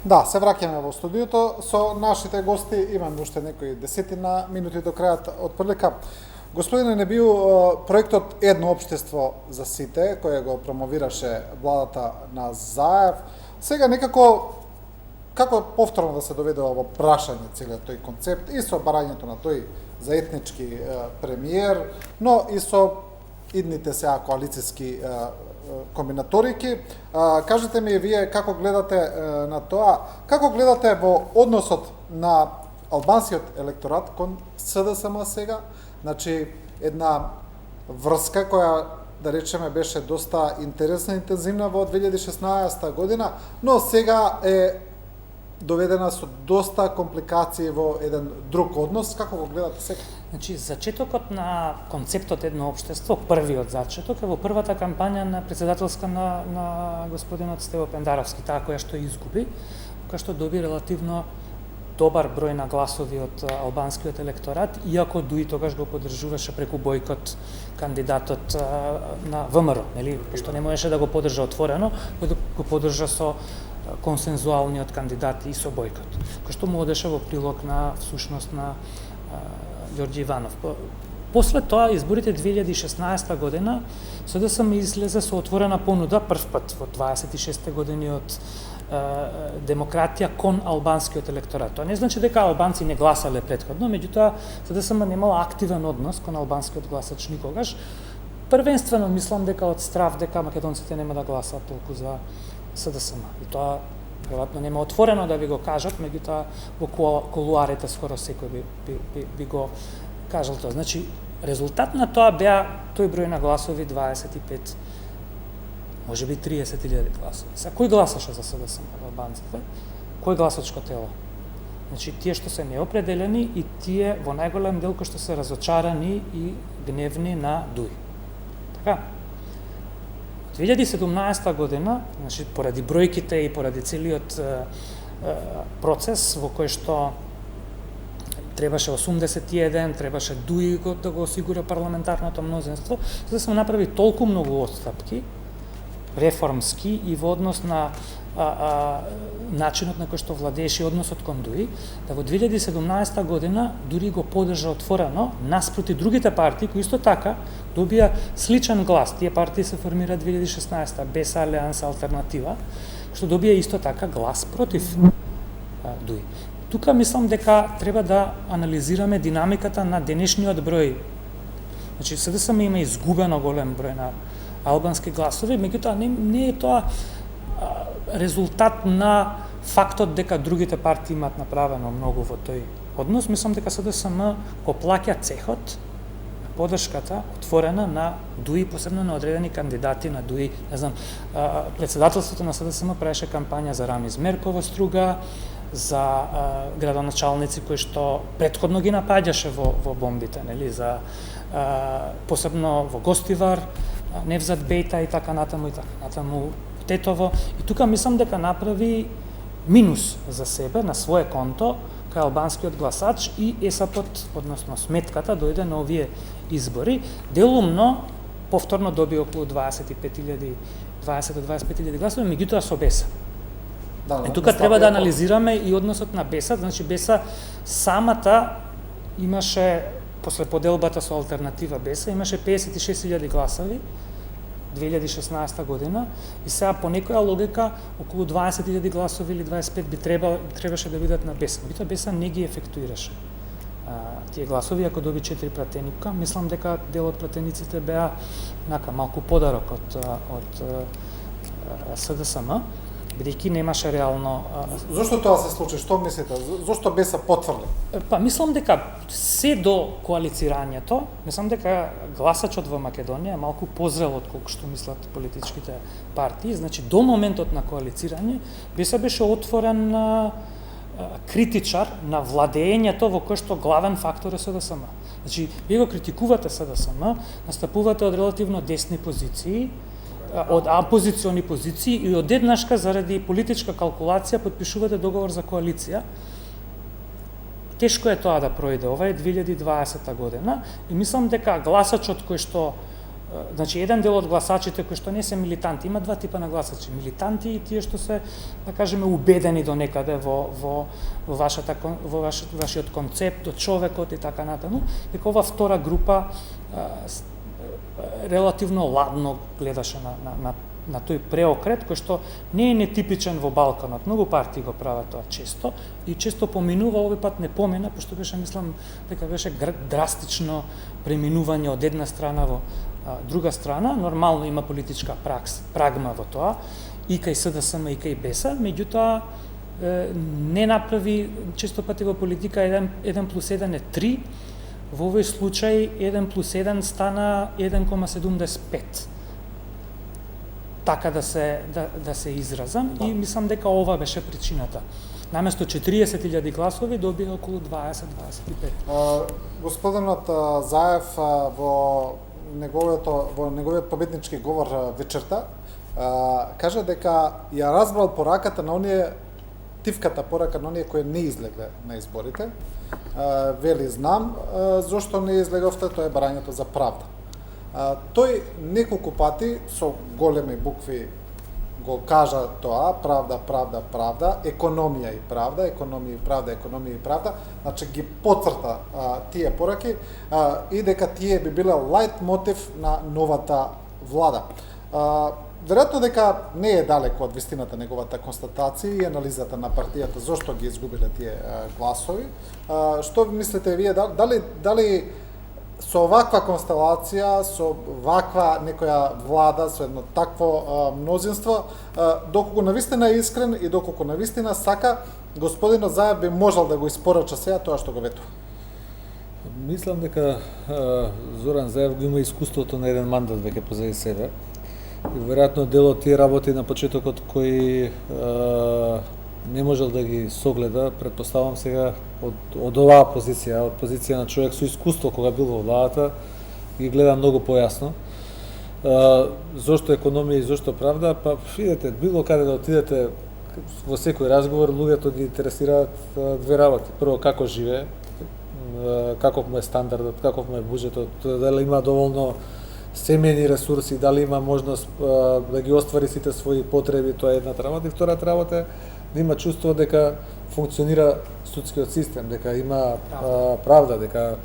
Да, се враќаме во студиото со нашите гости, имаме уште некои десетина минути до крајот од прилика. Господине Небију, проектот Едно општество за сите, кој го промовираше владата на Заев, сега некако, како повторно да се доведе во прашање целиот тој концепт и со барањето на тој за етнички премиер, но и со идните сега коалициски комбинаторики. Кажете ми вие како гледате на тоа, како гледате во односот на албанскиот електорат кон СДСМ сега, значи една врска која да речеме беше доста интересна и интензивна во 2016 година, но сега е доведена со доста компликации во еден друг однос. Како го гледате сега? Значи, зачетокот на концептот Едно општество, првиот зачеток е во првата кампања на председателска на господинот Стево Пендаровски, таа која што изгуби, која што доби релативно добар број на гласови од албанскиот електорат, иако Дуи тогаш го поддржуваше преку бојкот кандидатот на ВМРО, нели, пошто не можеше да го поддржа отворено, го поддржа со консензуалниот кандидат и со бојкот, кој што му одеше во прилог на всушност на Ѓорѓе Иванов. После тоа, изборите 2016 година, СДСМ излезе со отворена понуда прв пат во 26 години од демократија кон албанскиот електорат. Тоа не значи дека албанци не гласале претходно, меѓутоа СДСМ немала активен однос кон албанскиот гласач никогаш. Првенствено мислам дека од страв дека македонците нема да гласаат толку за СДСМ. И тоа веројатно нема отворено да ви го кажат, меѓутоа во колуарите скоро секој би го кажал тоа. Значи, резултат на тоа беа тој број на гласови 25, може би 30.000 гласови. Сега, кој гласаше за СДСМ во албанците? Кој гласачко тело? Значи, тие што се неопределени и тие во најголем дел кои што се разочарани и гневни на Дуи. Така? 2017 година, значи, поради бројките и поради целиот процес во кој што требаше 81, требаше Дуи да го осигура парламентарното мнозинство, за да се направи толку многу отстапки, реформски и во однос на начинот на кој што владееше односот кон Дуи, да во 2017 година дури го поддржа отворено наспроти другите партии кои исто така добија сличен глас. Тие партии се формира 2016, БЕСА, Алијанса, Алтернатива, што добија исто така глас против Дуи. Тука мислам дека треба да анализираме динамиката на денешниот број. Значи, СДСМ има изгубено голем број на албански гласови, меѓутоа не е тоа резултат на фактот дека другите партии имаат направено многу во тој однос. Мислам дека СДСМ го плаќа цехот, поддршката отворена на Дуи, посебно на одредени кандидати на Дуи. Не знам, председателството на СДСМ правеше кампања за Рамиз Меркова Струга, за градоначалници кои што претходно ги напаѓаше во бомбите, нели, за посебно во Гостивар, Невзат Бејта и така натаму Тетово. И тука мислам дека направи минус за себе на свое конто кај албанскиот гласач и ЕСАПот, односно сметката, дојде на овие избори. Делумно повторно доби околу 20 до 25.000 гласови, меѓутоа со БЕСА. Да, и тука треба да анализираме и односот на БЕСА, значи БЕСА самата имаше, после поделбата со Алтернатива БЕСА, имаше 56.000 гласови 2016 година и сега по некоја логика околу 20.000 гласови или 25 требаше да бидат на БЕСА. Бито БЕСА не ги ефектуираше тие гласови, ако доби 4 пратеника. Мислам дека дел од пратениците беа малку подарок од СДСМ, бидејќи немаше реално... Зошто тоа се случи? Што мислите? Зошто БЕСА потврди? Мислам дека се до коалицирањето, мислам дека гласачот во Македонија е малку позрел од колку што мислат политичките партии. Значи, до моментот на коалицирање, БЕСА беше отворен критичар на владењето во кој што главен фактор е СДСМ. Значи, вие го критикувате СДСМ, настапувате од релативно десни позиции, од опозициони позиции и одеднашка заради политичка калкулација потпишувате договор за коалиција. Тешко е тоа да пројде. Ова е 2020 година и мислам дека гласачот кој што значи еден дел од гласачите кои што не се милитанти, има два типа на гласачи, милитанти и тие што се, да кажеме, убедени до некаде во вашиот концепт, од човекот и така натаму, дека ова втора група релативно ладно гледаше на тој преокрет кој што не е нетипичен во Балканот. Многу партии го прават тоа често и често поминува, овој пат не помина, пошто беше, мислам, дека беше драстично преминување од една страна во друга страна. Нормално има политичка прагма во тоа, и кај СДСМ и кај БЕСА, меѓутоа не направи, често пати во политика 1 плюс 1 е 3, во овој случај 1 плюс 1 стана 1,75. Така да се изразам, и мислам дека ова беше причината. Наместо 40.000 гласови добија околу 20-25. Господинот Заев во неговиот победнички говор вечерта кажа дека ја разбрал пораката на оние, тивката порака на оние кои не излегле на изборите. Вели, знам зошто не излеговте, тоа е барањето за правда. Тој неколку пати со големи букви го кажа тоа, правда, правда, правда, економија и правда, економија и правда, економија и правда, значи ги потврта тие пораки и дека тие би биле лајт мотив на новата влада. Веројатно дека не е далеко од вистината неговата констатација и анализата на партијата зошто ги изгубиле тие гласови. Што мислите вие, дали со оваква констелација, со ваква некоја влада, со едно такво мнозинство, доколку навистина е искрен и доколку навистина сака, господинот Заев би можел да го испорача сега тоа што го ветува? Мислам дека Зоран Заев го има искуството на еден мандат веќе позади себе. И веројатно дел од тие работи на почетокот кои не можел да ги согледа, претпоставам сега од оваа позиција, од позиција на човек со искуство кога бил во владата, ги гледа многу појасно. Зошто економија и зошто правда? Па видете, било каде да отидете во секој разговор, луѓето ги интересираат две работи. Прво, како живее, каков му е стандардот, каков му е буџетот, дали има доволно семејни ресурси, дали има можност да ги оствари сите своји потреби, тоа е едната работа. И втората работа е да има чувство дека функционира судскиот систем, дека има правда, дека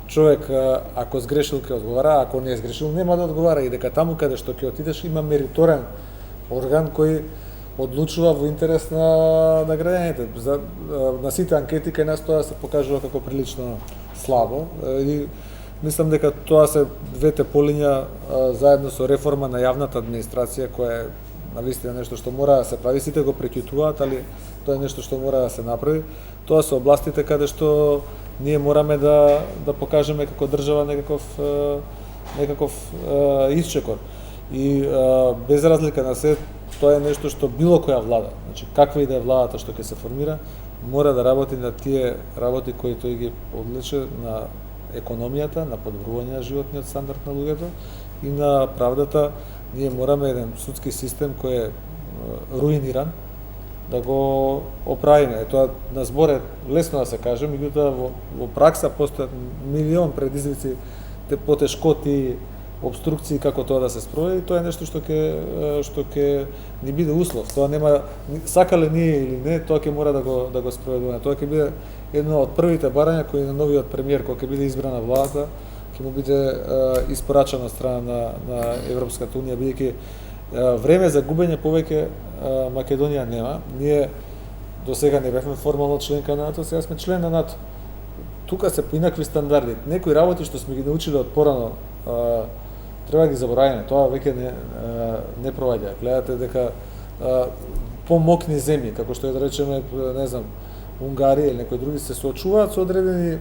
човек ако сгрешил ќе одговара, ако не е сгрешил нема да одговара, и дека таму каде што ќе отидеш има мериторен орган кој одлучува во интерес на граѓаните. На сите анкети кај нас тоа се покажува како прилично слабо, и мислам дека тоа се двете полиња заедно со реформа на јавната администрација, која е навистина нешто што мора да се прави. Сите го преќутуваат, али тоа е нешто што мора да се направи. Тоа се областите каде што ние мораме да покажеме како држава некаков исчекор. И без разлика на се, тоа е нешто што било која влада, значи каква и да е владата што ќе се формира, мора да работи на тие работи кои тој ги одлича, на економијата, на подобрување на животниот стандард на луѓето и на правдата. Ние мораме еден судски систем кој е руиниран да го оправиме. Тоа на збор е лесно да се каже, меѓутоа во пракса постојат милион предизвици, потешкоти, обструкции како тоа да се спроведи. Тоа е нешто што ќе ни биде услов. Тоа нема, сакале ние или не, тоа ќе мора да го спроведуваме. Тоа ќе биде едно од првите барања кои на новиот премиер, кога ќе биде избрана владата, ќе му биде испорачано од страна на Европската унија, бидејќи време за губење повеќе Македонија нема. Ние до сега не бевме формално членка на НАТО, сега сме член на НАТО. Тука се поинакви стандарди. Некои работи што сме ги научиле од порано, треба да ги забораваме. Тоа веќе не проваѓа. Гледате дека помокни земји, како што е да речеме, не знам, Унгарија или некои други, се соочуваат со одредени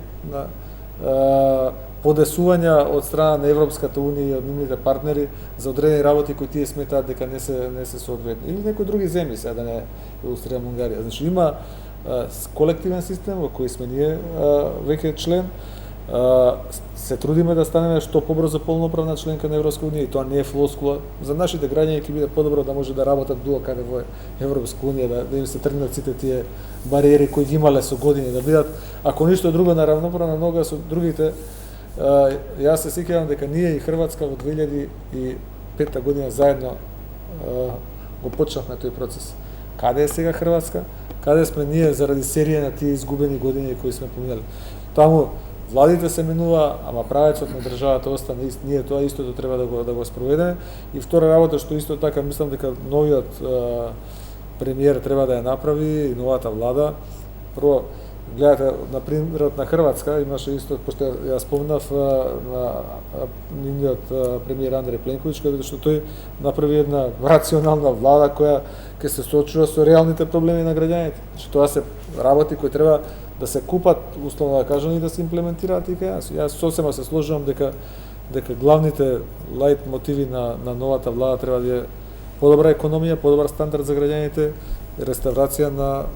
подесувања од страна на Европската унија и од нивните партнери за одредени работи кои тие сметаат дека не се соодветни. Или некои други земји, сега да не илустрирам Унгарија. Значи има колективен систем во кој сме ние веќе член. Се трудиме да станеме што побрзо полноправна членка на Европска унија, и тоа не е флоскула. За нашите граѓани ќе биде подобро да може да работат било каде во Европска унија, да им се тргнат сите тие бариери кои ги имале со години, да бидат, ако ништо друго, на равноправна нога со другите Јас се сеќавам дека ние и Хрватска во 2005 година заедно го почнавме тој процес. Каде е сега Хрватска? Каде сме ние заради серија на тие изгубени години кои сме поминали? Таму владите се менува, ама правецот на државата остане ист. Ние тоа истото треба да го спроведеме. И втора работа што исто така мислам дека новиот премиер треба да ја направи и новата влада. Прво, гледате, на примерот на Хрватска, имаше исто, пошто ја спомнав на нивниот премиер Андреј Пленковиќ, каде што тој направи една рационална влада која ќе се соочува со реалните проблеми на граѓаните. Значи тоа се работи кои треба да се купат, условно да кажам, и да се имплементираат и кај нас. Јас сосема се сложувам дека главните лајт мотиви на новата влада треба да е подобра економија, подобар стандард за граѓаните, реставрација на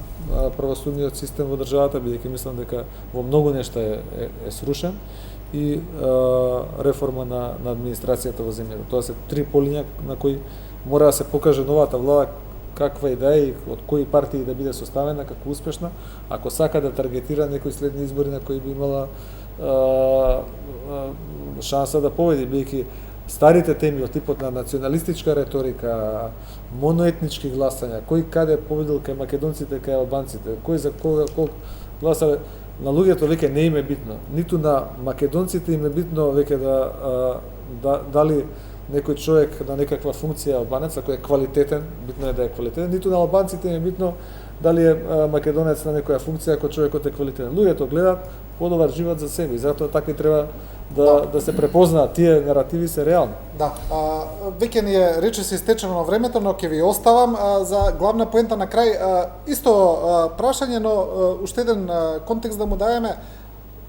правосудниот систем во државата, бидејќи мислам дека во многу нешта е срушен, и реформа на администрацијата во земјата. Тоа се три полиња на кои мора да се покаже новата влада каква и да е и од кои партии да биде составена, како успешна, ако сака да таргетира некои следни избори на кои би имала шанса да победи, бидејќи старите теми од типот на националистичка реторика, моноетнички гласања, кој каде победил кај македонците, кај албанците, кој за кога колку гласале, на луѓето веќе не им е битно. Ниту на македонците им е битно веќе дали некој човек на некаква функција албанец, ако е квалитетен, битно е да е квалитетен, ниту на албанците им е битно дали е македонец на некоја функција ако човекот е квалитетен. Луѓето гледаат подобар живот за себе и затоа така и треба да се препознаат, тие наративи се реални. Да, веќе ни е речиси истечено на времето, но ќе ви оставам за главна поента на крај. Исто прашање, но уште еден контекст да му даеме,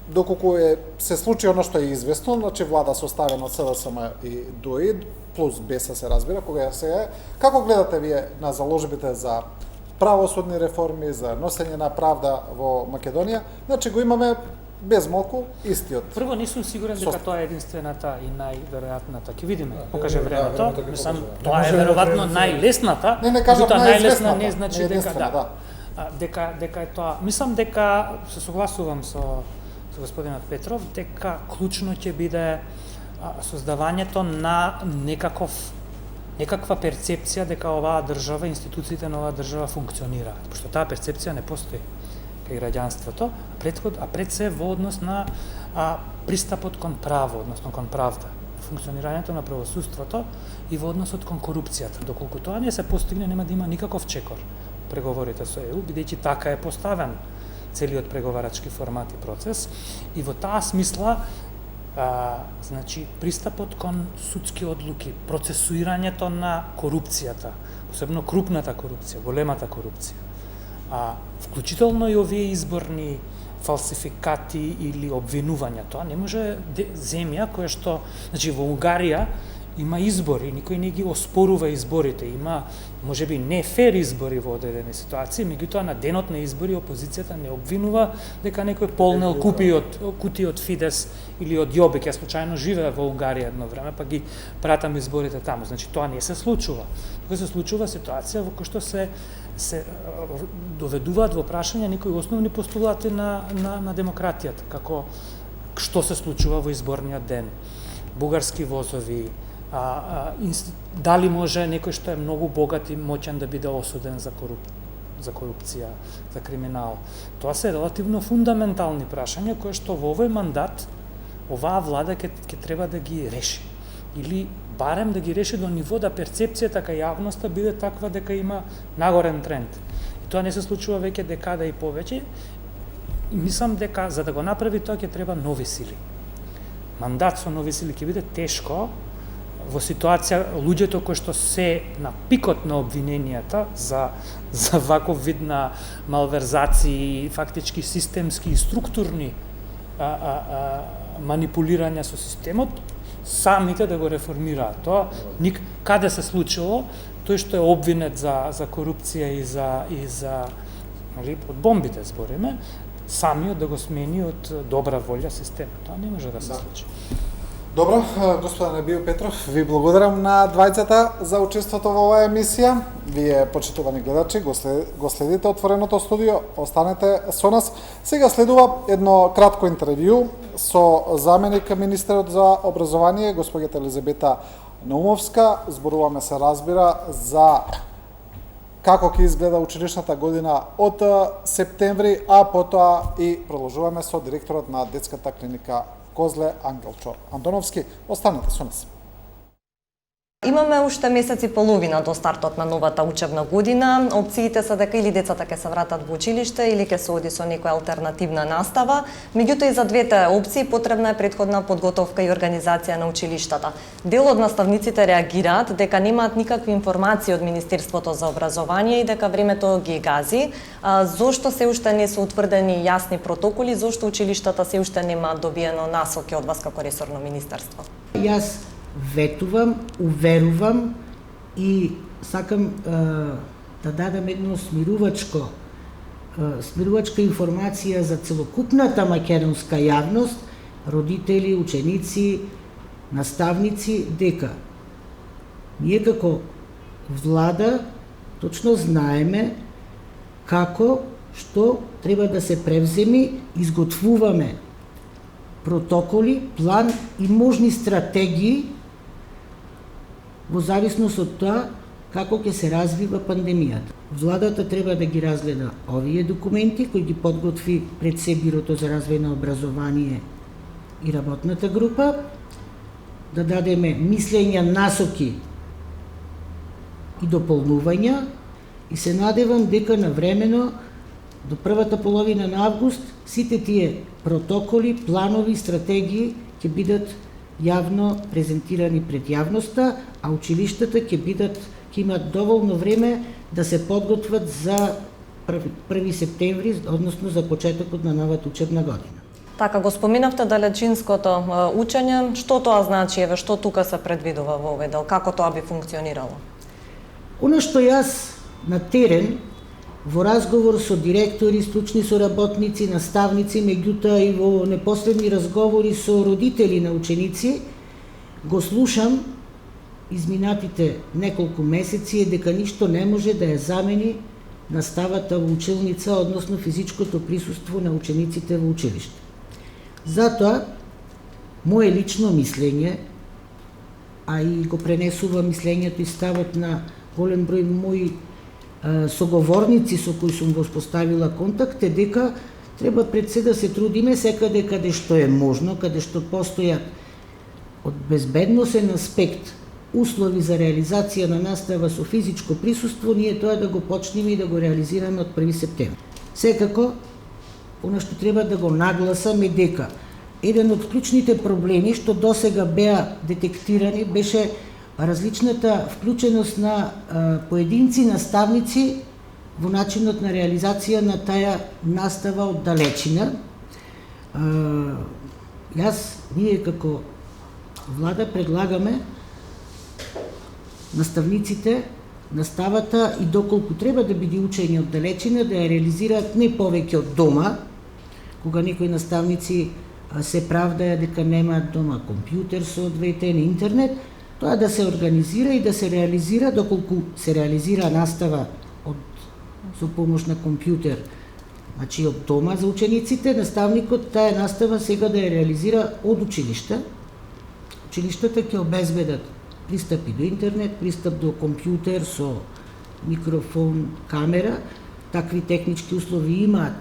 доколку се случи оно што е известно, значи влада составена од СДСМ и ДОИ, плюс БЕСА се разбира, кога сега е. Како гледате вие на заложбите за правосудни реформи, за носење на правда во Македонија? Значи го имаме без малку истиот. Прво, не сум сигурен дека тоа е единствената и најверојатната. Ќе видиме, покаже времето. Мислам, тоа е веројатно најлесната. Не кажам најлесна не значи не дека да. Дека е тоа. Мислам дека се согласувам со господинот Петров, дека клучно ќе биде создавањето на некаква перцепција дека оваа држава, институциите на оваа држава функционираат, пошто таа перцепција не постои кај граѓанството, а пред се во однос на пристапот кон право, односно кон правда, функционирањето на правосудството и во односот кон корупцијата. Доколку тоа не се постигне, нема да има никаков чекор преговорите со ЕУ, бидејќи така е поставен целиот преговарачки формат и процес. И во таа смисла, значи, пристапот кон судски одлуки, процесуирањето на корупцијата, посебно крупната корупција, големата корупција, вклучително и овие изборни фалсификати или обвинувања, тоа не може земја која што, значи во Унгарија има избори, никој не ги оспорува изборите, има можеби не фер избори во одредени ситуации, меѓутоа на денот на избори опозицијата не обвинува дека некој полнел кутии од Фидес или од Јобек. Јас случајно живеа во Унгарија едно време, па ги пратам изборите таму. Значи тоа не се случува. Тука се случува ситуација во која што се доведуваат во прашање некои основни постулати на демократијата, како што се случува во изборниот ден, бугарски возови, дали може некој што е многу богат и моќен да биде осуден за корупција, за криминал. Тоа се релативно фундаментални прашања кои што во овој мандат оваа влада ќе треба да ги реши. Или барем да ги реши до ниво да перцепцијата кај јавноста биде таква дека има нагорен тренд. И тоа не се случува веќе декада и повеќе. И мислам дека за да го направи тоа ќе треба нови сили. Мандат со нови сили ќе биде тешко во ситуација луѓето кои што се на пикот на обвиненијата за ваков вид на малверзации, фактички системски и структурни манипулирања со системот, самите да го реформираат. Тоа каде се случило, тој што е обвинет за корупција и за од бомбите збориме, самиот да го смени од добра волја системот. Тоа не може да се случи. Добро, господин Небију Петров, ви благодарам на двајцата за учеството во оваа емисија. Вие, почитувани гледачи, го следите Отвореното студио, останете со нас. Сега следува едно кратко интервју со заменик министерот за образование, госпоѓата Елизабета Наумовска. Зборуваме, се разбира, за како ќе изгледа училишната година од септември, а потоа и продолжуваме со директорот на детската клиника Козле, Ангелчо Антоновски. Останете со нас. Имаме уште месец и половина до стартот на новата учебна година. Опциите се дека или децата ќе се вратат во училиште или ќе се оди со некоја алтернативна настава. Меѓутоа и за двете опции потребна е претходна подготовка и организација на училиштата. Дел од наставниците реагираат дека немаат никакви информации од Министерството за образование и дека времето ги гази. Зошто се уште не се утврдени јасни протоколи, зошто училиштата се уште нема добиено насоки од вас како ресорно министерство? Јас ветувам, уверувам и сакам да дадам едно смирувачка информација за целокупната македонска јавност, родители, ученици, наставници, дека ние како влада точно знаеме како, што треба да се превземи, изготвуваме протоколи, план и можни стратегии во зависност од тоа како ќе се развива пандемијата. Владата треба да ги разгледа овие документи кои ги подготви пред се Бирото за развој на образование и работната група, да дадеме мислења, насоки и дополнувања и се надевам дека навремено до првата половина на август сите тие протоколи, планови, стратегии ќе бидат јавно презентирани пред јавноста, а училиштата ќе имаат доволно време да се подготват за 1 септември, односно за почетокот на новата учебна година. Така, го споменавте далечинското учење, што тоа значи, што тука се предвидува во овој дел, како тоа би функционирало? Оно што јас на терен, во разговор со директори, стручни соработници, наставници, меѓутоа и во непосредни разговори со родители на ученици, го слушам изминатите неколку месеци е дека ништо не може да ја замени наставата во училница, односно физичкото присуство на учениците во училиште. Затоа, мое лично мислење, а и го пренесува мислењето и ставот на голем број мои соговорници со кои сум воспоставила контакт, е дека треба пред се да се трудиме секаде каде што е можно, каде што постојат од безбедносен аспект услови за реализација на настава со физичко присуство, ние тоа да го почнеме и да го реализираме од 1 септември. Секако, она што треба да го нагласам е дека еден од клучните проблеми што досега беа детектирани беше различната вклученост на поединци, наставници во начинот на реализација на таа настава од далечина. Ние како влада предлагаме наставниците, наставата и доколку треба да биде учење од далечина, да ја реализираат не повеќе од дома, кога некои наставници се правдаја дека немаат дома компјутер со VTN интернет, тоа да се организира и да се реализира, доколку се реализира настава со помош на компјутер, значи од дома за учениците, наставникот таа настава сега да ја реализира од училиште. Училиштата ќе обезбедат пристапи до интернет, пристап до компјутер со микрофон, камера. Такви технички услови имаат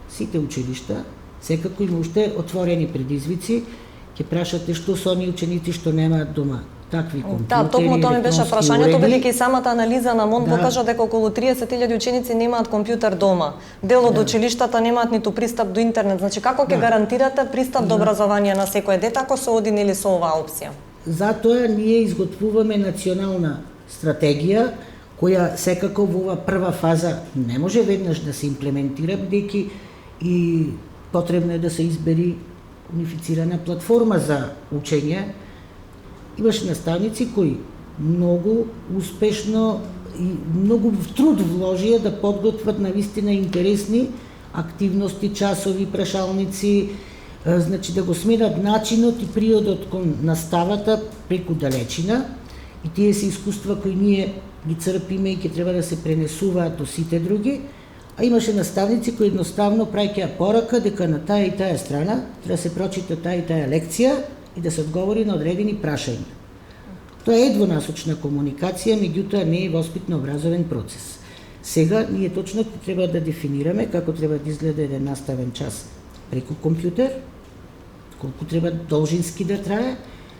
сите училишта. Секако има уште отворени предизвици. Ќе прашате што со оние ученици што немаат дома такви компјутери. Да, токму тоа ми беше прашањето, бидејќи самата анализа на МОН покажа дека околу 30.000 ученици немаат компјутер дома. Дел од училиштата немаат ниту пристап до интернет. Значи како ќе гарантирате пристап до образование на секој дете ако се оди нели со оваа опција? Затоа ние изготвуваме национална стратегија која секако во ова прва фаза не може веднаш да се имплементира, бидејќи и потребно е да се избери унифицирана платформа за учење. Имаше наставници кои многу успешно и многу труд вложија да подготват навистина интересни активности, часови, прашалници, значи да го сменат начинот и периодот кон наставата преку далечина, и тие се искуства кои ние ги црпиме и ќе треба да се пренесуваат до сите други, а имаше наставници кои едноставно праќаја порака дека на таа и таа страна треба да се прочита таа и таа лекција и да се одговори на одредени прашања. Тоа е двонасочна комуникација, меѓутоа не е воспитно-образовен процес. Сега ние точно треба да дефинираме како треба да изгледа еден наставен час преку компјутер, колку треба должински да трае.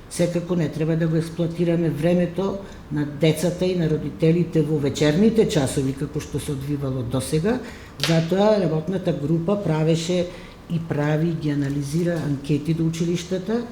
Секако не треба да го експлоатираме времето на децата и на родителите во вечерните часови, како што се одвивало досега. Затоа работната група правеше и прави, ги анализира анкети до училиштата,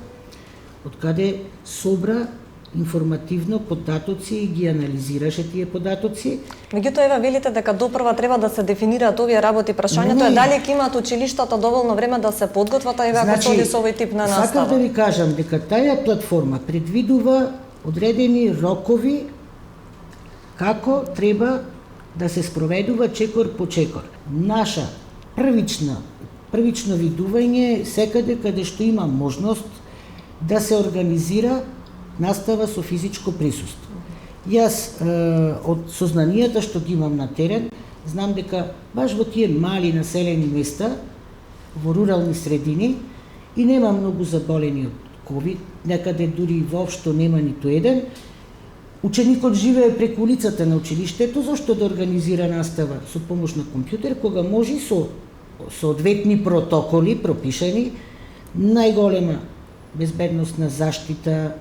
од каде собра информативно податоци и ги анализираше тие податоци. Меѓутоа, ева велите дека допрва треба да се дефинираат овие работи. Прашањето е дали ќе имаат училиштата доволно време да се подготват, а еве ако се оди со овој тип на настава. Сакам да ви кажам дека таа платформа предвидува одредени рокови како треба да се спроведува чекор по чекор. Наша првично видување секаде каде што има можност да се организира настава со физичко присуство. Јас од сознанијата што ги имам на терен, знам дека баш во тие мали населени места, во рурални средини, и нема многу заболени од ковид, некаде дури воопшто нема ниту еден, ученикот живее преку улицата на училиштето, зашто да организира настава со помош на компјутер, кога може со соодветни протоколи пропишани, најголема безбедносна заштита,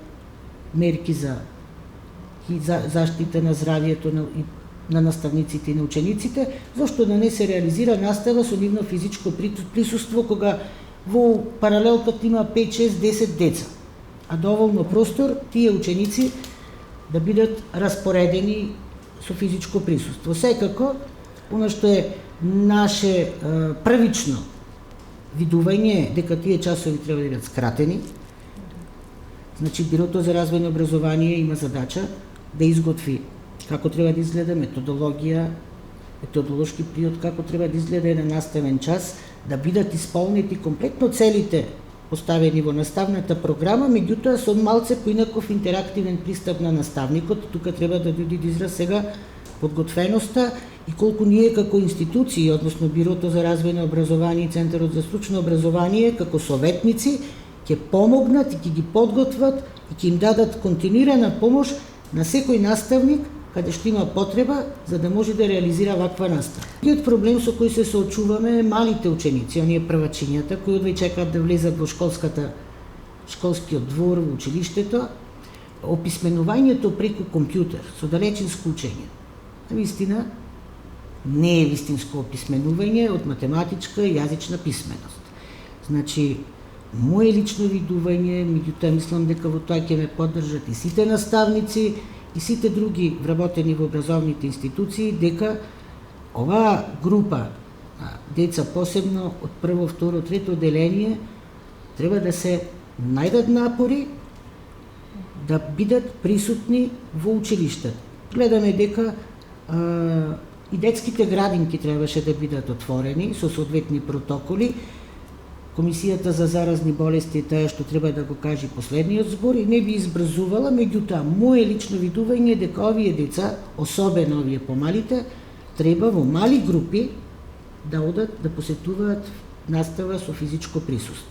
мерки за заштита на здравието на наставниците и на учениците, зашто да не се реализира настава со нивно физичко присуство, кога во паралелката има 5, 6, 10 деца, а доволно простор тие ученици да бидат распоредени со физичко присуство. Секако, оно што е наше првично видување дека тие часови треба да бидат скратени. Значи, Бирото за развој на образование има задача да изготви како треба да изгледа методологија, методолошки приод, како треба да изгледа еден наставен час, да бидат исполнети комплетно целите поставени во наставната програма, меѓутоа со малце поинаков интерактивен пристап на наставникот. Тука треба да дојде до израз сега подготвеноста и колку ние како институции, односно Бирото за развој на образование и Центарот за стручно образование, како советници, ќе помогнат и ќе ги подготват и ќе им дадат континуирана помош на секој наставник каде што има потреба за да може да реализира ваква настава. Другиот проблем со кој се соочуваме е малите ученици, оние првачињата кои одвај чекаат да влезат во школскиот двор, во училиштето, описменувањето преку компјутер со далечинско учење. Навистина не е вистинско описменување од математичка и јазична писменост. Значи, мое лично видување, меѓутоа мислам дека во тоа ќе ме поддржат и сите наставници и сите други вработени во образовните институции, дека оваа група деца, посебно од прво, второ, трето одделение, треба да се најдат напори да бидат присутни во училиштето. Гледаме дека и детските градинки требаше да бидат отворени со соодветни протоколи. Комисијата за заразни болести е таа што треба да го каже последниот збор и не би избрзувала, меѓутоа мое лично видување е дека овие деца, особено овие помалите, треба во мали групи да одат да посетуваат настава со физичко присуство.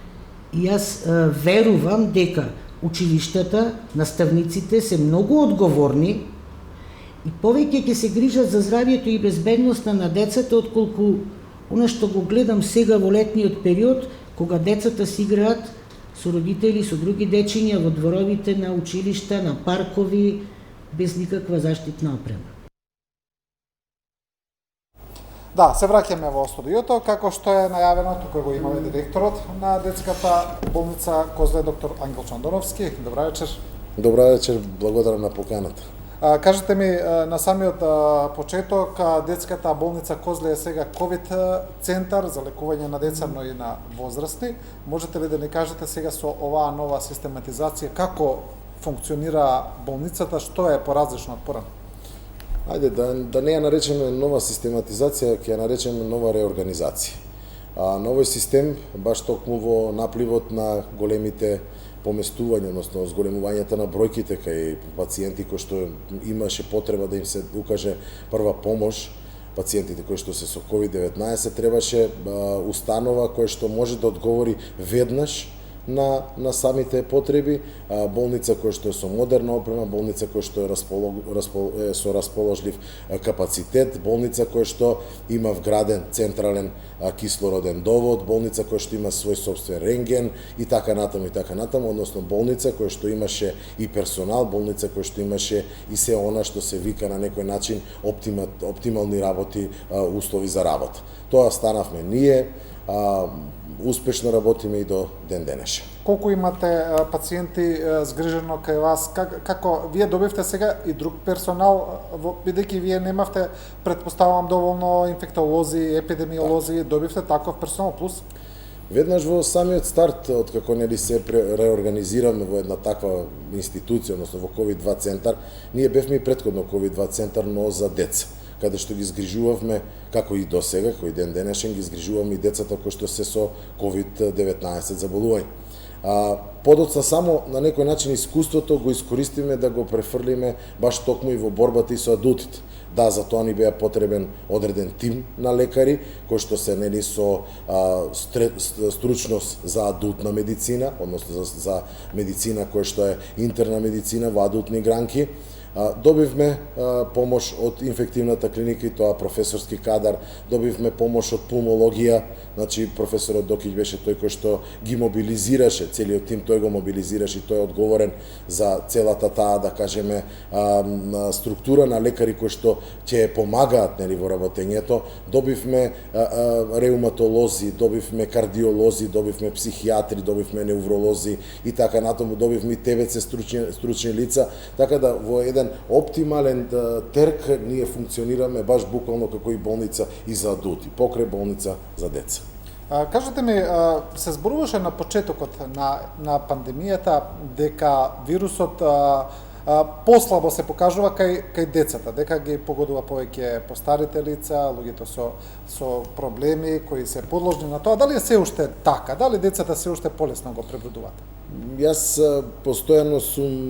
И јас верувам дека училиштата, наставниците се многу одговорни и повеќе ќе се грижат за здравието и безбедноста на децата, отколку она што го гледам сега во летниот период, кога децата си играат со родители, со други дечиња во дворовите на училишта, на паркови, без никаква заштитна опрема. Да, се враќаме во студиото, како што е најавено, тука го имаме директорот на детската болница Козле, доктор Ангел Чандоновски. Добра вечер. Добра вечер, благодарам на поканата. Кажете ми, на самиот почеток, детската болница Козле е сега ковид центар за лекување на деца, но и на возрасти. Можете ли да ни кажете сега со оваа нова систематизација како функционира болницата, што е поразлично од порано? Ајде, да не ја наречеме нова систематизација, ќе ја наречеме нова реорганизација. Новој систем, баш токму во напливот на големите поместување, односно зголемувањето на бројките кај пациенти кои што имаше потреба да им се укаже прва помош, пациентите кои што се со COVID-19, требаше установа која што може да одговори веднаш на самите потреби, болница која што е со модерна опрема, болница која што е со расположлив капацитет, болница која што има вграден централен кислороден довод, болница која што има свој собствен рентген и така натаму, односно болница која што имаше и персонал, болница која што имаше и се она што се вика на некој начин оптимални работи, услови за работа. Тоа станавме ние, успешно работиме и до ден денешен. Колку имате пациенти згрижено кај вас? Како вие добивте сега и друг персонал, бидејќи вие немавте, претпоставувам, доволно инфектолози, епидемиолози, добивте таков персонал плюс? Веднаш во самиот старт, откако нели се реорганизираме во една таква институција, односно во COVID-2 центар, ние бевме и претходно COVID-2 центар, но за деца, каде што ги згрижувавме, како и до сега, кој ден денешен, ги згрижуваме и децата кои што се со COVID-19 заболување. Подоцна само на некој начин искуството го искористиме да го префрлиме баш токму и во борбата и со адултите. Да, за тоа ни беа потребен одреден тим на лекари, кои што се нели со стручност за адултна медицина, односно за медицина која што е интерна медицина во адултни гранки. Добивме помош од инфективната клиника и тоа професорски кадар, добивме помош од пулмологија, значи професорот Докиќ беше тој кој што ги мобилизираше, целиот тим тој го мобилизираше и тој е одговорен за целата таа, да кажеме, структура на лекари кои што ќе помагаат нели во работењето. Добивме реуматолози, добивме кардиолози, добивме психијатри, добивме невролози и така натаму, добивме ТВЦ стручни лица, така да во еден оптимален терк ние функционираме баш буквално како и болница и за адулти, покрај болница за деца. Кажете ми, се зборуваше на почетокот на пандемијата дека вирусот послабо се покажува кај децата, дека ги погодува повеќе постарите лица, луѓето со проблеми кои се подложни на тоа. Дали е се уште така? Дали децата се уште полесно го пребродуваат? Јас постојано сум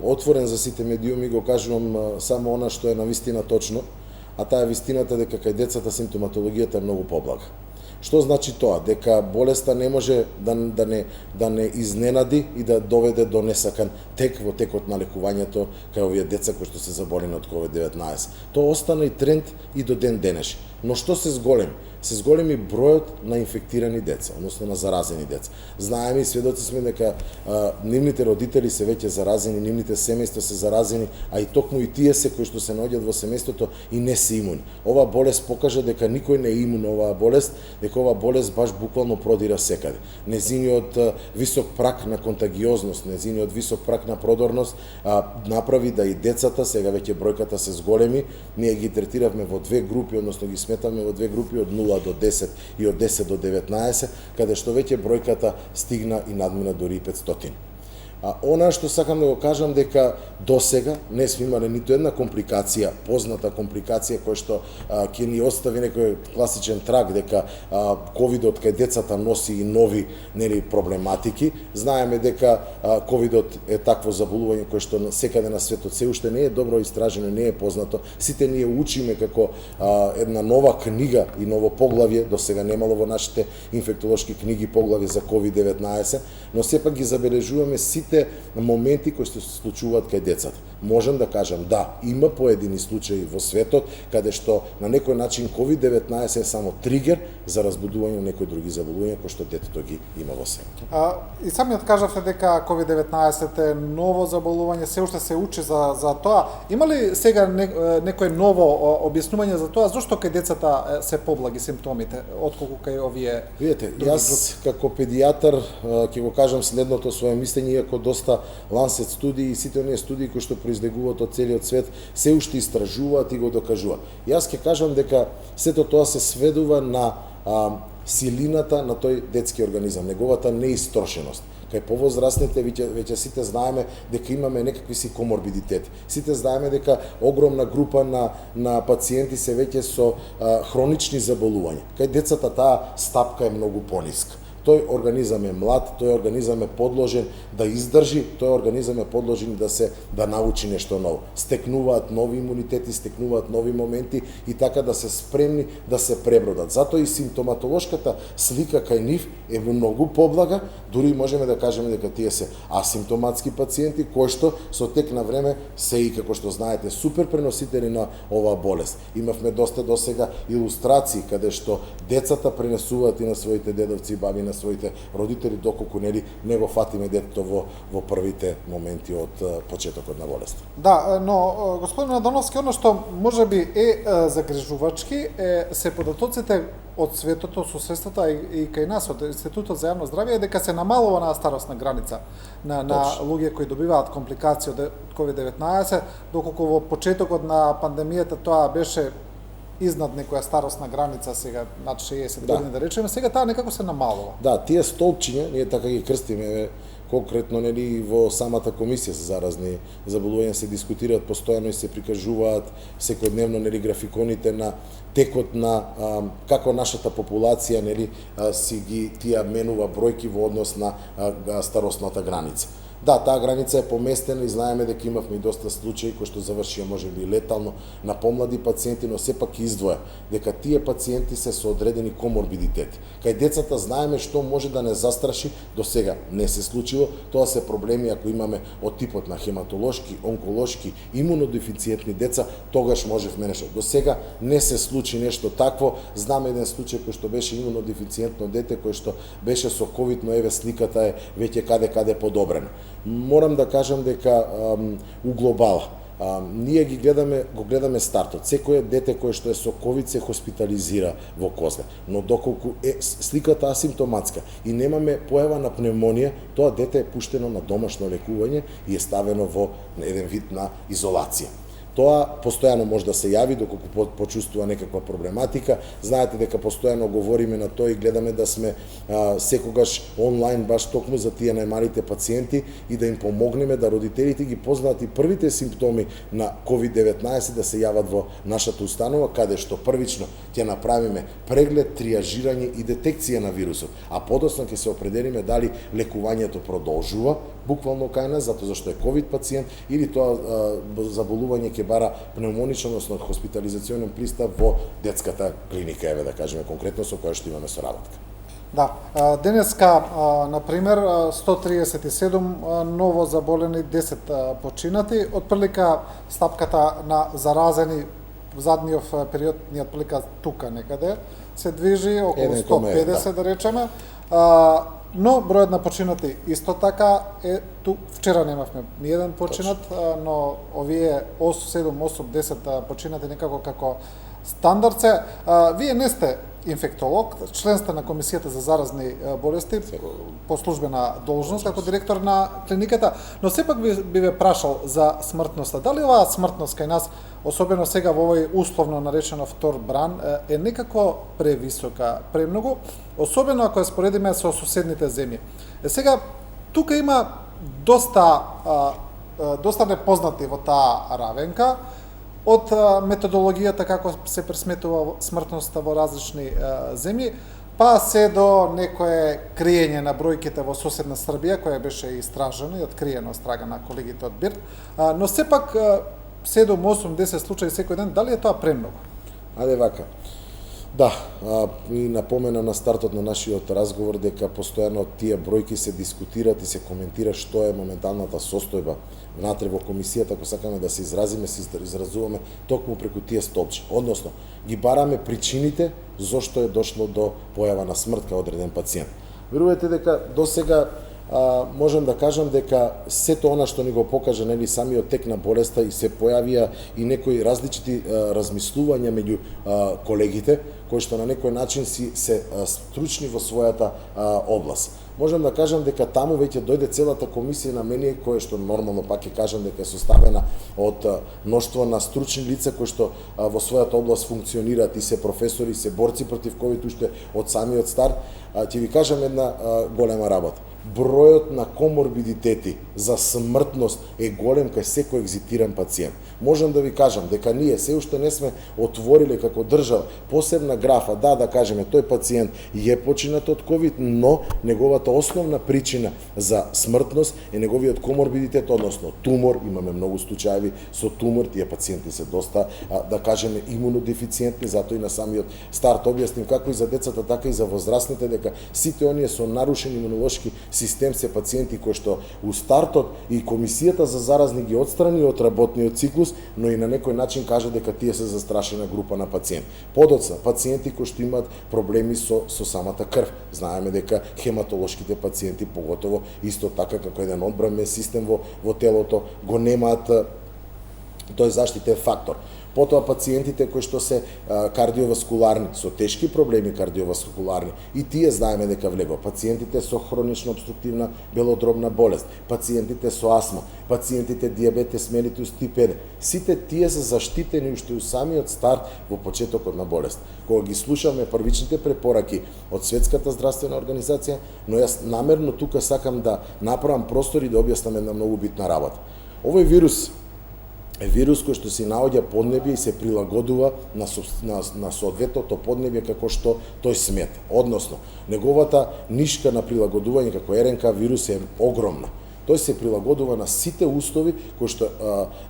отворен за сите медиуми, го кажувам само она што е навистина точно, а таа е вистината дека кај децата симптоматологијата е многу поблага. Што значи тоа? Дека болеста не може да не изненади и да доведе до несакан тек во текот на лекувањето кај овие деца кои што се заболени од COVID-19. Тоа остана и тренд и до ден денешен. Но што се зголеми? Се зголеми бројот на инфектирани деца, односно на заразени деца. Знаеме и сведоци сме дека нивните родители се веќе заразени, нивните семејства се заразени, а и токму и тие се кои што се наоѓаат во семејството и не се имуни. Оваа болест покажа дека никој не е имун на оваа болест, дека оваа болест баш буквално продира секаде. Незиниот висок праг на контагиозност, незиниот висок праг на продорност направи да и децата, сега веќе бројката се зголеми, ние ги третиравме во две групи, односно ги сметаме во две групи од 0 до 10 и од 10 до 19, каде што веќе бројката стигна и надмина дори 500. Она што сакам да го кажам дека досега не сме имале ниту една компликација, позната компликација која што ќе ни остави некој класичен траг дека ковидот кај децата носи и нови нели проблематики. Знаеме дека ковидот е такво заболување кое што секаде на светот се уште не е добро истражено, не е познато. Сите ние учиме како една нова книга и ново поглавје, досега немало во нашите инфектолошки книги поглавје за COVID-19, но сепак ги забележуваме сите моменти кои се случуваат кај децата. Можам да кажам, да, има поедини случаи во светот каде што на некој начин COVID-19 е само тригер за разбудување на некои други заболувања кои што детето ги има во себе. И самиот кажавте дека COVID-19 е ново заболување, се уште се учи за тоа. Има ли сега некој ново објаснување за тоа зошто кај децата се поблаги симптомите отколку кај овие? Видете, јас како педијатар ќе го кажам следното свое мислење, иако доста Lancet студии и сите оние студии кои што произлегуваат од целиот свет се уште истражуваат и го докажуваат. Јас ќе кажам дека сето тоа се сведува на силината на тој детски организам, неговата неистрошеност. Кај повозрастните веќе сите знаеме дека имаме некакви си коморбидитети. Сите знаеме дека огромна група на пациенти се веќе со хронични заболувања. Кај децата таа стапка е многу пониска. Тој организам е млад, тој организам е подложен да издржи, тој организам е подложен да научи нешто ново. Стекнуваат нови имунитети, стекнуваат нови моменти и така да се спремни да се пребродат. Затоа и симптоматолошката слика кај нив е многу поблага, дури можеме да кажеме дека тие се асимптоматски пациенти кои што со тек на време се и како што знаете супер преносители на оваа болест. Имавме доста досега илустрации каде што децата пренесуваат и на своите дедовци и баби, на своите родители, доколку нели не го фатиме детето во првите моменти од почетокот на болест. Да, но господин Надоновски, оно што можеби е загрижувачки се податоците од светото, со средствата и кај нас од Институтот за јавно здравје е дека се намалува на старосна граница на луѓе кои добиваат компликации од COVID-19, доколку во почетокот на пандемијата тоа беше изнад некоја старосна граница, сега над 60 години да речеме, сега таа некако се намалува. Да, тие столпчиња, ние така ги крстиме, конкретно нели во самата комисија за заразни заболувања се дискутираат постојано и се прикажуваат секојдневно нели графиконите на текот на како нашата популација нели си ги тие менува бројки во однос на старосната граница. Да, таа граница е поместена и знаеме дека имавме и доста случаи кои што завршија можеби летално на помлади пациенти, но сепак издвоја дека тие пациенти се со одредени коморбидитети. Кај децата знаеме што може да не застраши, до сега не се случило, тоа се проблеми ако имаме од типот на хематолошки, онколошки, имунодефициентни деца, тогаш можевме нешто. До сега не се случи нешто такво. Знам еден случај кој што беше имунодефициентно дете кој што беше со ковид, но еве сликата е веќе каде подобрена. Морам да кажам дека у глобала ние го гледаме стартот. Секое дете кое што е со ковид се хоспитализира во Козле, но доколку е сликата асимптоматска и немаме појава на пневмонија, тоа дете е пуштено на домашно лекување и е ставено во еден вид на изолација. Тоа постојано може да се јави доколку почувствува некаква проблематика. Знаете дека постојано говориме на тоа и гледаме да сме секогаш онлайн баш токму за тие најмалите пациенти и да им помогнеме да родителите ги познаат и првите симптоми на COVID-19 да се јават во нашата установа, каде што првично ќе направиме преглед, триажирање и детекција на вирусот, а подоцна ќе се определиме дали лекувањето продолжува буквално кај нас, затоа зашто е ковид пациент или тоа заболување ќе бара пневмоничен, односно хоспитализационен пристап во детската клиника, еве да кажеме конкретно со која што имаме соработка. Да, денеска, например, 137 ново заболени, 10 починати, отприлика стапката на заразени в задниот период, ни отприлика тука некаде, се движи околу 150 да речеме, но бројот на починати исто така е ту. Вчера немавме ни еден починат, но овие 7, 8, 10 починати некако како стандард се. Вие не сте инфектолог, член сте на Комисијата за заразни болести по службена должност како директор на клиниката, но сепак би ве прашал за смртноста. Дали оваа смртност кај нас, особено сега во овој условно наречено втор бран, е некако превисока, премногу, особено ако ја споредиме со соседните земји. Сега, тука има доста непознати во таа равенка, од методологијата како се пресметува смртноста во различни земји, па се до некое криење на бројките во соседна Србија, која беше истражена и откриена од страна на колегите од БИРТ, но сепак 7, 8, 10 случаи секој ден, дали е тоа премногу? Аде вака. Да, и напомена на стартот на нашиот разговор дека постојано тие бројки се дискутираат и се коментира што е моменталната состојба внатре во комисијата, ако сакаме да се изразиме, се изразуваме токму преку тие столбчи. Односно, ги бараме причините зошто е дошло до појава на смрт кај одреден пациент. Верувате дека досега можам да кажам дека сето она што ни го покажа нели самиот тек на болеста и се појавија и некои различити размислувања меѓу колегите кои што на некој начин се стручни во својата област. Можам да кажам дека таму веќе дојде целата комисија на мене, која што нормално пак ќе кажам дека е составена од мноштво на стручни лица кои што во својата област функционираат и се професори, и се борци против ковид уште од самиот старт. Ќе ви кажам една голема работа. бројот на коморбидитети за смртност е голем кај секој екзитиран пациент. Можам да ви кажам дека ние се уште не сме отвориле како држава посебна графа, да кажеме тој пациент е починат од ковид, но неговата основна причина за смртност е неговиот коморбидитет, односно тумор. Имаме многу случаи со тумор, тие пациенти се доста, да кажеме, имунодефициентни, затоа и на самиот старт објасним како и за децата, така и за возрастните, дека сите оние со нарушен имунолошки систем се пациенти кои што у стартот и комисијата за заразни ги отстрани од работниот циклус, но и на некој начин кажа дека тие се застрашена група на пациенти. Подоцна, пациенти кои што имаат проблеми со самата крв. Знаеме дека хематолошките пациенти, поготово исто така како еден одбранен систем во телото, го немаат тој заштитен фактор. Потоа пациентите кои што се кардиоваскуларни, со тешки проблеми кардиоваскуларни, и тие знаеме дека влегува. Пациентите со хронична обструктивна белодробна болест, пациентите со астма, пациентите диабетес мелитус тип 1, сите тие се заштитени уште у самиот старт во почетокот на болест. Кога ги слушаме првичните препораки од Светската здравствена организација, но јас намерно тука сакам да направам простор и да објаснам една многу битна работа. Овој вирус е вирус кој што се наоѓа поднебје и се прилагодува на соодветното поднебје како што тој смета. Односно, неговата нишка на прилагодување како РНК вирус е огромна. Тој се прилагодува на сите услови кои што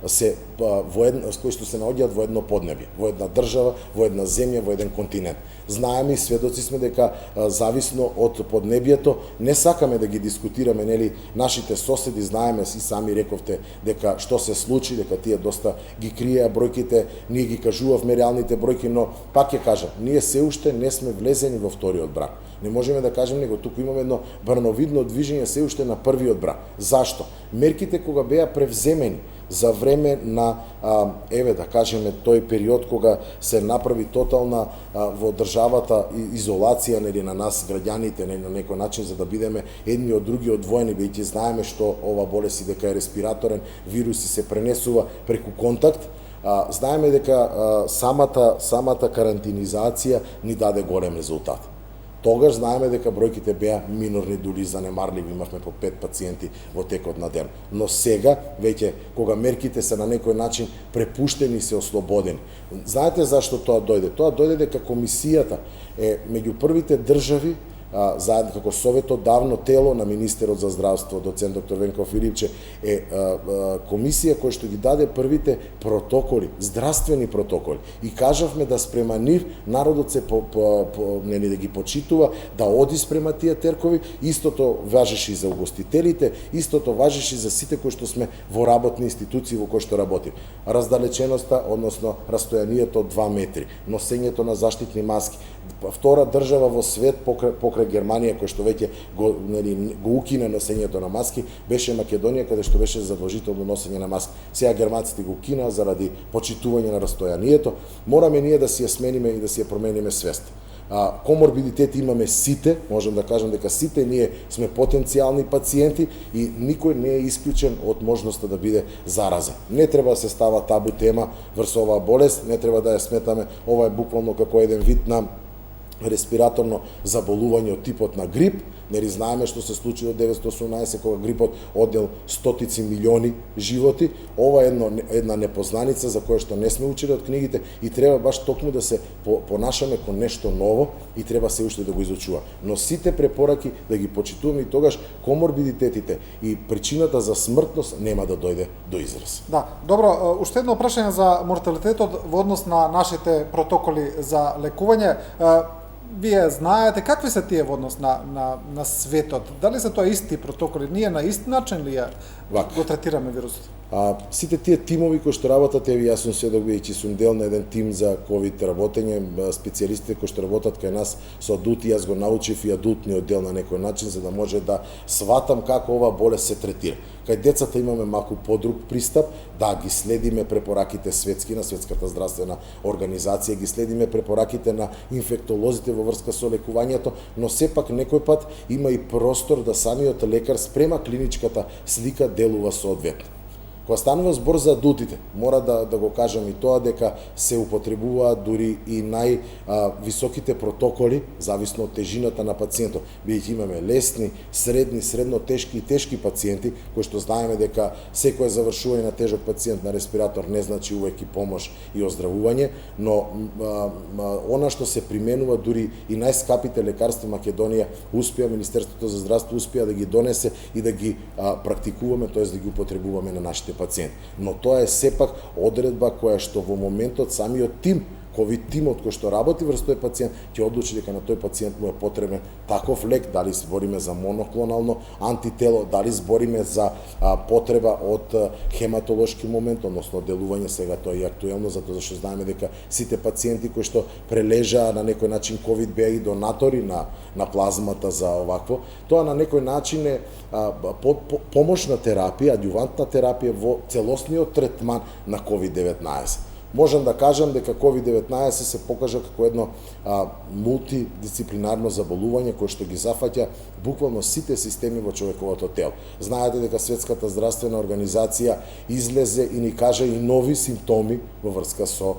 се наоѓаат во едно поднебје, во една држава, во една земја, во еден континент. Знаеме и сведоци сме дека зависно од поднебјето не сакаме да ги дискутираме, нели, нашите соседи, знаеме и сами рековте дека што се случи, дека тие доста ги криеа бројките, ние ги кажувавме реалните бројки, но пак ќе кажам, ние се уште не сме влезени во вториот брак. Не можеме да кажеме, него туку имаме едно брановидно движење се уште на првиот брак. Зашто? Мерките кога беа превземени за време на, да кажеме, тој период кога се направи тотална во државата изолација, нели, на нас граѓаните, нели, на некој начин, за да бидеме едни од други одвоени, бидејќи знаеме што ова болест и дека е респираторен вирус и се пренесува преку контакт. Знаеме дека самата карантинизација ни даде голем резултат. Тогаш знаеме дека бројките беа минорни, дури занемарливи, имавме по 5 пациенти во текот на ден. Но сега, веќе, кога мерките се на некој начин препуштени и се ослободени. Знаете зашто тоа дојде? Тоа дојде дека комисијата е меѓу првите држави, заедно како советодавно тело на министерот за здравство, доцент доктор Венко Филипче, е комисија која што ги даде првите протоколи, здравствени протоколи. И кажавме да спрема нив народот се нели да ги почитува, да оди спрема тие теркови. Истото важеше и за угостителите, истото важеше и за сите кои што сме во работни институции во кои што работим. Раздалеченоста, односно растојанието 2 метри, носењето на заштитни маски. Втора држава во свет покрај Германија која што веќе го укина носењето на маски беше Македонија, каде што беше задолжително носење на маски. Сега германците го укина заради почитување на растојанието. Мораме ние да си ја смениме и да си ја промениме свест. Коморбидитет имаме сите, можам да кажам дека сите ние сме потенцијални пациенти и никој не е исклучен од можноста да биде заразен. Не треба да се става табу тема врз оваа болест, не треба да ја сметаме, ова е буквално како еден вид на респираторно заболување од типот на грип. Нели знаеме што се случи од 1918 кога грипот однел стотици милиони животи. Ова е една непознаница за која што не сме учили од книгите и треба баш токму да се понашаме кон нешто ново и треба се уште да го изучува. Но сите препораки да ги почитуваме и тогаш коморбидитетите и причината за смртност нема да дојде до израз. Да, добро, уште едно прашање за морталитетот во однос на нашите протоколи за лекување. Вие знаете какви се тие во однос на светот? Дали се тоа исти протоколи? Ние на ист начин ли го третираме вирусот? Сите тие тимови кои што работат, јас сум сведок бидејќи сум дел на еден тим за ковид работење, специјалистите кои што работат кај нас со адулти, јас го научив и адултниот дел на некој начин за да може да сватам како ова болест се третира. Кај децата имаме малку подруг пристап, да ги следиме препораките светски на Светската здравствена организација, ги следиме препораките на инфектолозите во врска со лекувањето, но сепак некој пат има и простор да самиот лекар спрема клиничката слика делува соодветно. Кога станува збор за адултите, мора да го кажам и тоа дека се употребуваат дури и највисоките протоколи, зависно од тежината на пациентот. Бидејќи имаме лесни, средни, средно тешки и тешки пациенти, кои што знаеме дека секое завршување на тежок пациент на респиратор не значи увек и помош и оздравување, но она што се применува дури и најскапите лекарства Македонија успеа, Министерството за здравство успеа да ги донесе и да ги практикуваме, тоест да ги употребуваме на нашите пациенти. Но тоа е сепак одредба која што во моментот самиот тим, ковид тимот кој што работи врз тој пациент, ќе одлучи дека на тој пациент му е потребен таков лек, дали збориме за моноклонално антитело, дали збориме за потреба од хематолошки момент, односно делување, сега тоа е и актуелно, затоа што знаеме дека сите пациенти кои што прележаа на некој начин ковид беа и донатори на плазмата за овакво, тоа на некој начин е помошна терапија, адјувантна терапија во целосниот третман на COVID-19. Можам да кажам дека COVID-19 се покажа како едно мултидисциплинарно заболување кое што ги зафаќа буквално сите системи во човековото тело. Знаете дека Светската здравствена организација излезе и ни кажа и нови симптоми во врска со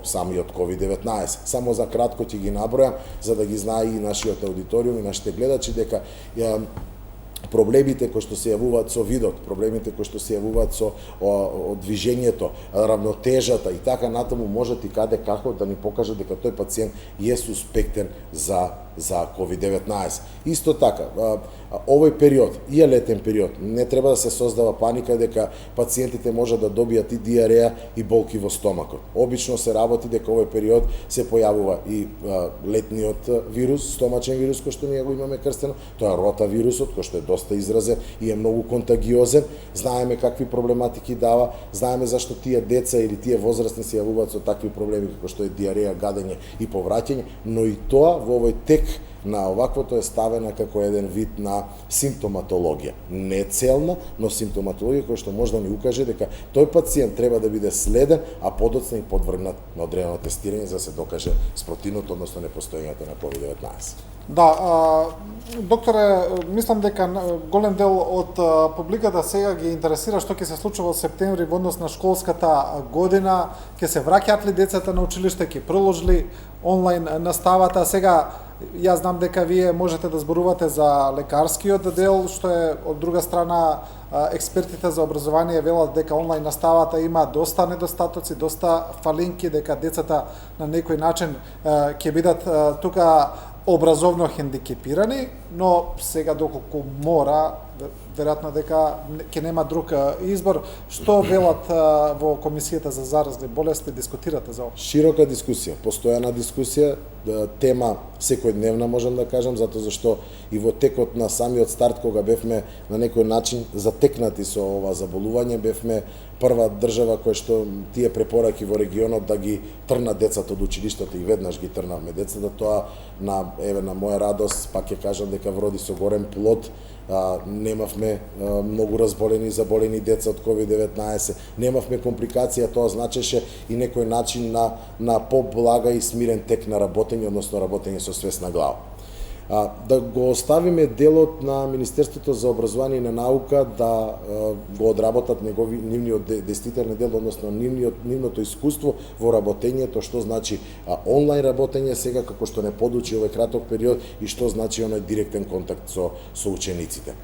самиот COVID-19. Само за кратко ќе ги набројам, за да ги знае и нашиот аудиториум и нашите гледачи дека проблемите кои што се јавуваат со видот, проблемите кои што се јавуваат со движењето, равнотежата и така натаму можат и каде како да ни покажат дека тој пациент е суспектен за COVID-19. Исто така, овој период, и летен период, не треба да се создава паника дека пациентите можат да добијат и диареја и болки во стомакот. Обично се работи дека овој период се појавува и летниот вирус, стомачен вирус кој што ние го имаме крстено, тоа е ротавирусот кој што е доста изразен и е многу контагиозен. Знаеме какви проблематики дава, знаеме зашто тие деца или тие возрастни се јавуваат со такви проблеми како што е диареја, гадење и повраќање, но и тоа во овој тек на оваквото е ставена како еден вид на симптоматологија. Не целна, но симптоматологија која што може да ни укаже дека тој пациент треба да биде следен, а подоцна и подвргнат на одредено тестирање за да се докаже спротивното, односно непостоењето на COVID-19. Да, докторе, мислам дека голем дел од публиката сега ги интересира што ќе се случува во септември во однос на школската година, ќе се враќаат ли децата на училиште, ќе продолжи онлайн наставата. Сега јас знам дека вие можете да зборувате за лекарскиот дел, што е од друга страна експертите за образование велат дека онлайн наставата има доста недостатоци, доста фалинки, дека децата на некој начин ќе бидат тука образовно хендикепирани, но сега доколку мора, веројатно дека ќе нема друг избор. Што велат во Комисијата за заразни болести, дискутирате за ова? Широка дискусија, постојана дискусија, тема секојдневна можам да кажам, затоа зашто и во текот на самиот старт кога бевме на некој начин затекнати со ова заболување, бевме прва држава која што тие препораки во регионот да ги трна децата од училиштето и веднаш ги трнавме децата. Тоа на моја радост, пак ќе кажам дека вроди со горен плод. Немавме многу разболени и заболени деца од COVID-19, немавме компликација, тоа значеше и некој начин на поблага и смирен тек на работење, односно работење со свесна глава. Да го оставиме делот на Министерството за образование и на наука да го одработат нивниот действителен дел, односно нивното искуство во работењето, што значи онлайн работење сега како што не подучи овој краток период и што значи оној директен контакт со учениците.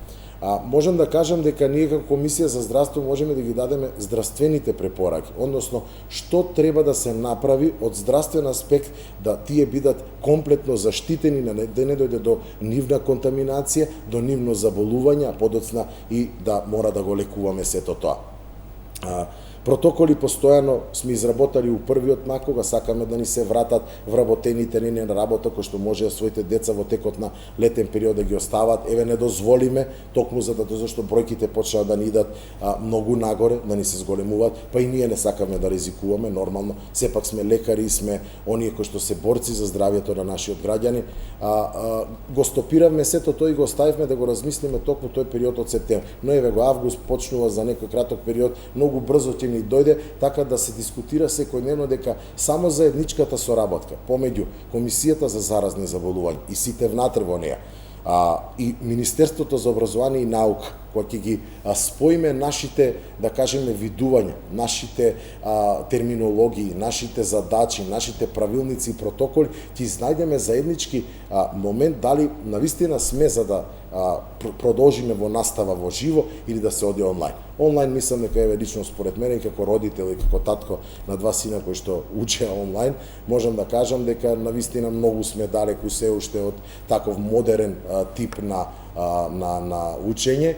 Можам да кажам дека ние како Комисија за здравство можеме да ги дадеме здравствените препораки, односно што треба да се направи од здравствен аспект да тие бидат комплетно заштитени, да не дојде до нивна контаминација, до нивно заболување, а подоцна и да мора да го лекуваме сето тоа. Протоколи постојано сме изработали у првиот мак, кога сакаме да ни се вратат вработените ни на работа, кои што може своите деца во текот на летен период да ги остават. Не дозволиме, токму зашто бројките почнаа да ни идат многу нагоре, да ни се зголемуваат, па и ние не сакаме да ризикуваме, нормално. Сепак сме лекари и сме оние кои што се борци за здравјето на нашиот граѓани. Го стопиравме сето тоа и го оставивме да го размислиме токму тој период од септември. Но го август почнува за некој краток период, многу брзо ќе ни дојде, така да се дискутира секојдневно дека само заедничката соработка помеѓу Комисијата за заразни заболувања и сите внатре во неа, и Министерството за образование и наука, кога ќе ги споиме нашите, да кажеме, видувања, нашите терминологии, нашите задачи, нашите правилници и протоколи, ќе изнајдеме заеднички момент дали навистина сме за да продолжиме во настава во живо или да се оди онлайн. Онлайн мислам дека е лично според мене и како родител и како татко на два сина кои што учеа онлайн, можам да кажам дека навистина многу сме далеку се уште од таков модерен тип на учење.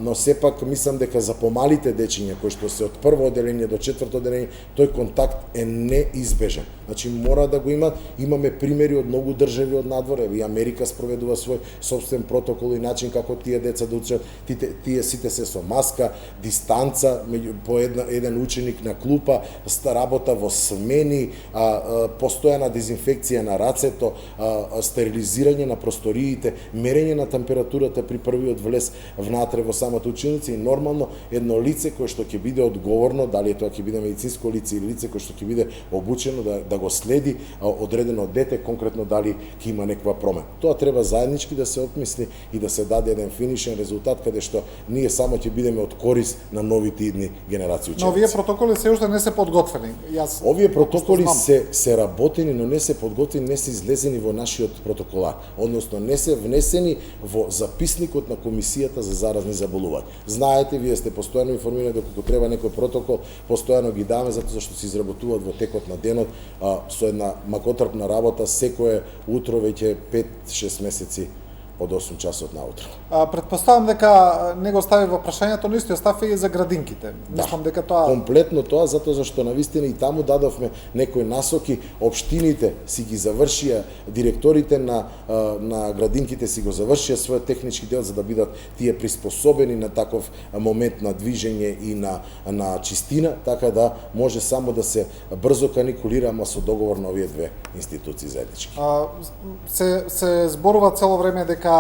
Но сепак мислам дека за помалите дечиња кои што се од прво одделение до четврто одделение, тој контакт е неизбежен. Значи мора да го имат. Имаме примери од многу држави од надвор, и Америка спроведува свој собствен протокол и начин како тие деца да учат. Тие сите се со маска, дистанца, по еден ученик на клупа, работа во смени, постојана дезинфекција на рацето, стерилизирање на просториите, мерење на температурата при првиот влез внатре во самата училница и нормално едно лице кое што ќе биде одговорно, дали тоа ќе биде медицинско лице или лице кое што ќе биде обучено да го следи одредено дете, конкретно дали ќе има некаква промена. Тоа треба заеднички да се отмисли и да се даде еден финишен резултат каде што ние само ќе бидеме од корис на новите идни генерации ученици. Но овие протоколи се уште не се подготвени. Овие протоколи се работени, но не се подготвени, не се излезени во нашиот протоколар, односно не се внесени во записникот на комисијата за заразни заболувања. Знаете, вие сте постојано информирани доколку треба некој протокол, постојано ги даваме затоа што се изработуваат во текот на денот со една макотрпна работа секое утро веќе 5-6 месеци од 8 часот наутро. Претпоставам дека не го стави во прашањето, но исто остави и за градинките. Мислам дека тоа комплетно тоа затоа зашто навистина и таму дадовме некои насоки, општините си ги завршија, директорите на градинките си го завршија својот технички дел за да бидат тие приспособени на таков момент на движење и на чистина, така да може само да се брзо каникулира, ама со договор на овие две институции заеднички. се зборува цело време дека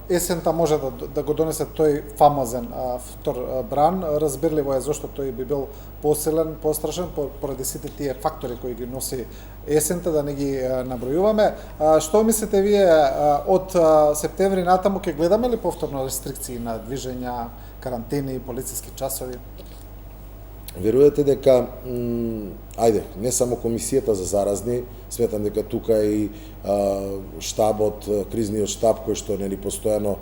есента може да го донесе тој фамозен втор бран. Разбирливо е зашто тој би бил посилен, пострашен, поради сите тие фактори кои ги носи есента, да не ги набројуваме. Што мислите вие од септември натаму, ќе гледаме ли повторно рестрикции на движења, карантени, полициски часови? Верувате дека, не само комисијата за заразни, сметам дека тука и штабот, кризниот штаб кој што нели постојано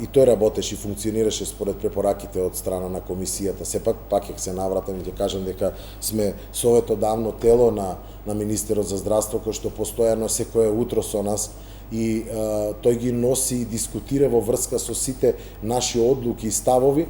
и тој работеше и функционираше според препораките од страна на комисијата. Сепак пак ќе се навратам и ќе кажам дека сме советодавно тело на министерот за здравство кој што постојано секое утро со нас и тој ги носи и дискутира во врска со сите наши одлуки и ставови.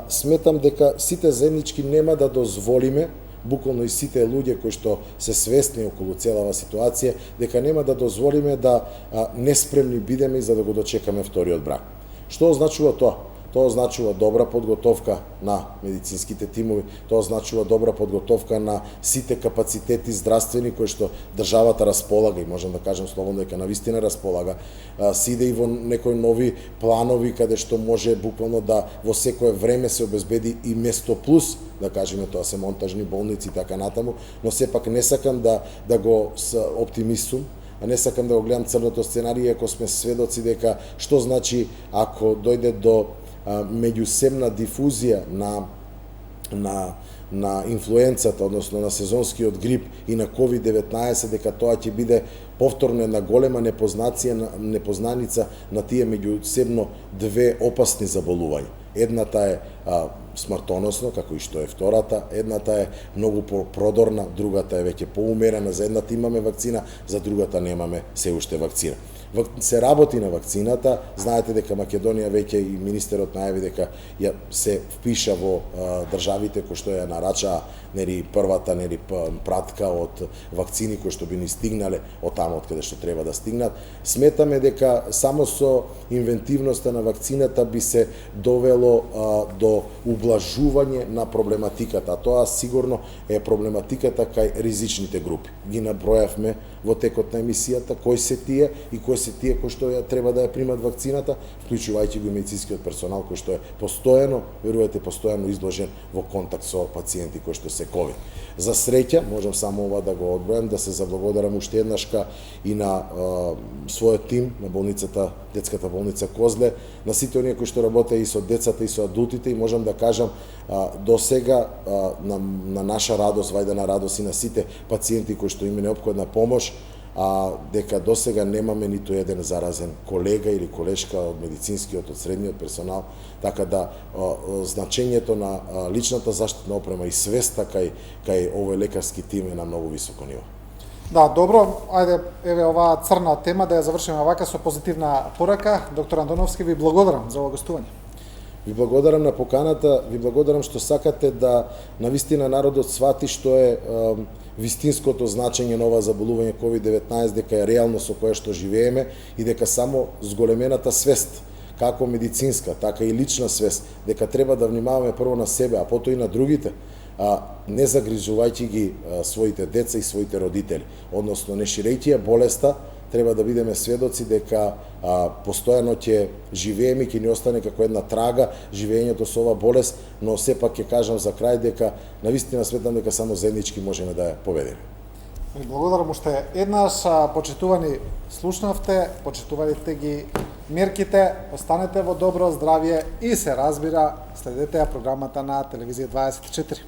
Сметам дека сите заеднички нема да дозволиме, буквално и сите луѓе кои што се свесни околу целава ситуација, дека нема да дозволиме да неспремни бидеме и за да го дочекаме вториот брак. Што означува тоа? Тоа означува добра подготовка на медицинските тимови, тоа означува добра подготовка на сите капацитети здравствени кои што државата располага и можам да кажам слободно дека навистина располага. Се иде и во некои нови планови каде што може буквално да во секое време се обезбеди и место плюс, да кажеме тоа се монтажни болници и така натаму, но сепак не сакам да го оптимистум, а не сакам да го гледам црното сценарија, ако сме сведоци дека што значи ако дојде до меѓусебна дифузија на инфлуенцата, односно на сезонскиот грип и на COVID-19, дека тоа ќе биде повторно една голема непознаница на тие меѓусебно две опасни заболувања. Едната е смртоносно, како и што е втората, едната е многу продорна, другата е веќе поумерена, за едната имаме вакцина, за другата немаме се уште вакцина. Се работи на вакцината, знаете дека Македонија веќе и министерот најави дека ја се впиша во државите кои што ја нарачаа првата пратка од вакцини кои што би ни стигнале од таму од каде што треба да стигнат. Сметаме дека само со инвентивноста на вакцината би се довело до ублажување на проблематиката, а тоа сигурно е проблематиката кај ризичните групи. Ги набројавме во текот на емисијата кои се тие и кои се тие кои што треба да ја примат вакцината, вклучувајќи го медицинскиот персонал кој што е постојано, верувате, постојано изложен во контакт со пациенти кои што се ковид. За среќа, можам само ова да го одбројам, да се заблагодарам уште еднашка и на својот тим на болницата, детската болница Козле, на сите оние кои што работеа и со децата и со адултите, и можам да кажам до сега на наша радост, вајде на радост и на сите пациенти кои што им е неопходна помош, дека до сега немаме ниту еден заразен колега или колешка од медицинскиот, од средниот персонал, така да значењето на личната заштитна опрема и свеста кај овој лекарски тим е на многу високо ниво. Да, добро, ајде, еве оваа црна тема да ја завршиме вака со позитивна порака. Доктор Антоновски, ви благодарам за ова гостување. Ви благодарам на поканата, ви благодарам што сакате да навистина народот свати што е вистинското значење на ова заболување COVID-19, дека е реално со кое што живееме и дека само зголемената свест, како медицинска, така и лична свест, дека треба да внимаваме прво на себе, а потоа и на другите, не загрижувајќи ги своите деца и своите родители, односно не ширејќи ја болеста, треба да бидеме сведоци дека постојано ќе живееме, ќе ни остане како една трага живеењето со ова болест, но сепак ќе кажам за крај дека навистина сметам дека само заеднички можеме да ја победиме. Ви благодарам уште еднаш, почитувани слушнавте, почитувалите ги мерките, останете во добро здравје и се разбира, следете ја програмата на Телевизија 24.